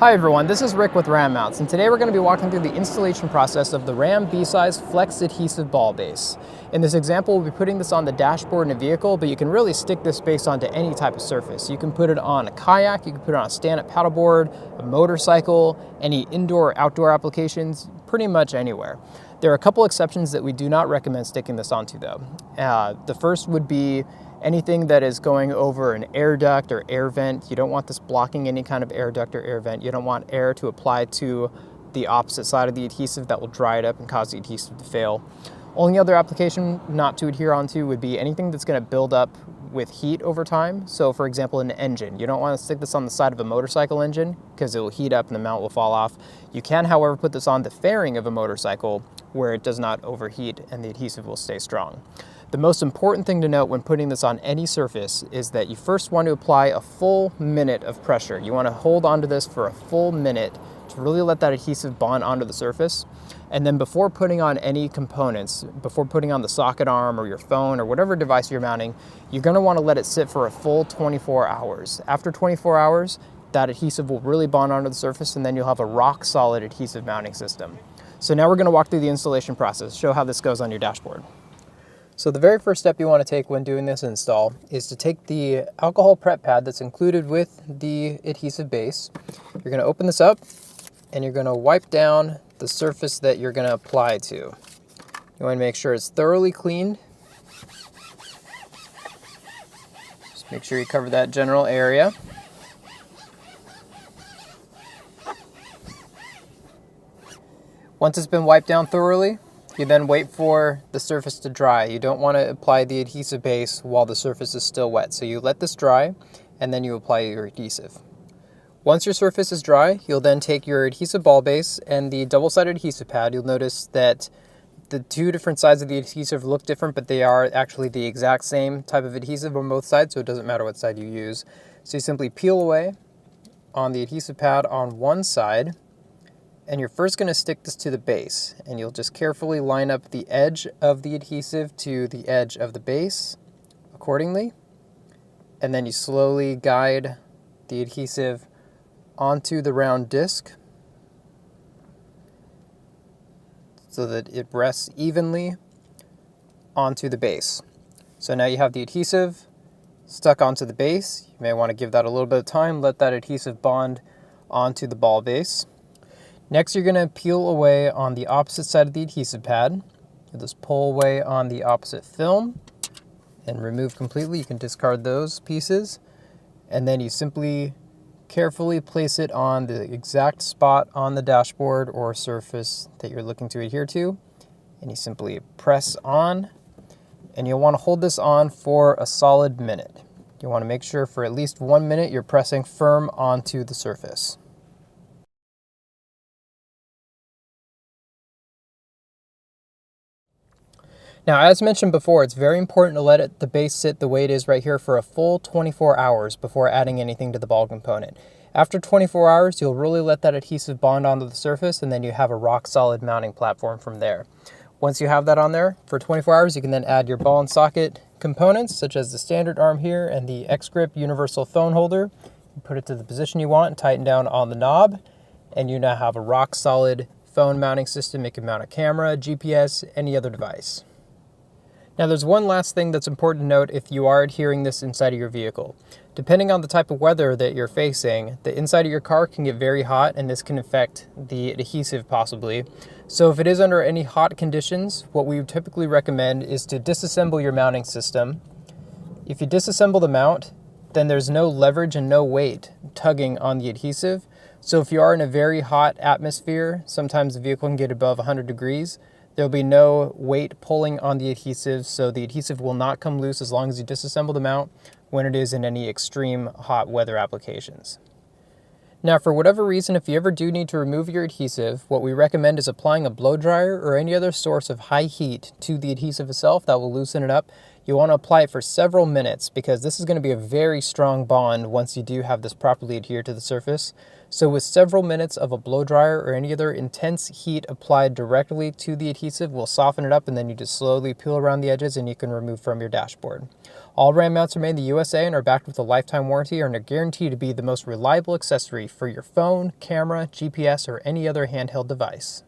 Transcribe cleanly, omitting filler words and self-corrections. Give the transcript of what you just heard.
Hi everyone, this is Rick with Ram Mounts, and today we're going to be walking through the installation process of the Ram B-Size Flex Adhesive Ball Base. In this example, we'll be putting this on the dashboard in a vehicle, but you can really stick this base onto any type of surface. You can put it on a kayak, you can put it on a stand-up paddleboard, a motorcycle, any indoor or outdoor applications, pretty much anywhere. There are a couple exceptions that we do not recommend sticking this onto though. The first would be anything that is going over an air duct or air vent. You don't want this blocking any kind of air duct or air vent. You don't want air to apply to the opposite side of the adhesive. That will dry it up and cause the adhesive to fail. Only other application not to adhere onto would be anything that's going to build up with heat over time. So for example, an engine. You don't want to stick this on the side of a motorcycle engine because it will heat up and the mount will fall off. You can, however, put this on the fairing of a motorcycle where it does not overheat and the adhesive will stay strong. The most important thing to note when putting this on any surface is that you first want to apply a full minute of pressure. You want to hold onto this for a full minute to really let that adhesive bond onto the surface. And then before putting on any components, before putting on the socket arm or your phone or whatever device you're mounting, you're going to want to let it sit for a full 24 hours. After 24 hours, that adhesive will really bond onto the surface, and then you'll have a rock solid adhesive mounting system. So now we're going to walk through the installation process, show how this goes on your dashboard. So the very first step you want to take when doing this install is to take the alcohol prep pad that's included with the adhesive base. You're going to open this up and you're going to wipe down the surface that you're going to apply to. You want to make sure it's thoroughly cleaned. Just make sure you cover that general area. Once it's been wiped down thoroughly, you then wait for the surface to dry. You don't want to apply the adhesive base while the surface is still wet. So you let this dry and then you apply your adhesive. Once your surface is dry, you'll then take your adhesive ball base and the double-sided adhesive pad. You'll notice that the two different sides of the adhesive look different, but they are actually the exact same type of adhesive on both sides, so it doesn't matter what side you use. So you simply peel away on the adhesive pad on one side, and you're first going to stick this to the base, and you'll just carefully line up the edge of the adhesive to the edge of the base accordingly, and then you slowly guide the adhesive onto the round disc so that it rests evenly onto the base. So now you have the adhesive stuck onto the base. You may want to give that a little bit of time, let that adhesive bond onto the ball base. Next, you're going to peel away on the opposite side of the adhesive pad. You'll just pull away on the opposite film and remove completely. You can discard those pieces. And then you simply carefully place it on the exact spot on the dashboard or surface that you're looking to adhere to. And you simply press on. And you'll want to hold this on for a solid minute. You want to make sure for at least 1 minute you're pressing firm onto the surface. Now, as mentioned before, it's very important to let the base sit the way it is right here for a full 24 hours before adding anything to the ball component. After 24 hours, you'll really let that adhesive bond onto the surface, and then you have a rock-solid mounting platform from there. Once you have that on there for 24 hours, you can then add your ball and socket components, such as the standard arm here and the X-Grip universal phone holder. You put it to the position you want and tighten down on the knob, and you now have a rock-solid phone mounting system. It can mount a camera, GPS, any other device. Now there's one last thing that's important to note if you are adhering this inside of your vehicle. Depending on the type of weather that you're facing, the inside of your car can get very hot, and this can affect the adhesive possibly. So if it is under any hot conditions, what we typically recommend is to disassemble your mounting system. If you disassemble the mount, then there's no leverage and no weight tugging on the adhesive. So if you are in a very hot atmosphere, sometimes the vehicle can get above 100 degrees, there'll be no weight pulling on the adhesive, so the adhesive will not come loose as long as you disassemble the mount when it is in any extreme hot weather applications. Now, for whatever reason, if you ever do need to remove your adhesive, what we recommend is applying a blow dryer or any other source of high heat to the adhesive itself that will loosen it up. You want to apply it for several minutes because this is going to be a very strong bond once you do have this properly adhered to the surface. So with several minutes of a blow dryer or any other intense heat applied directly to the adhesive will soften it up, and then you just slowly peel around the edges and you can remove from your dashboard. All ram mounts are made in the USA and are backed with a lifetime warranty and are guaranteed to be the most reliable accessory for your phone, camera, GPS, or any other handheld device.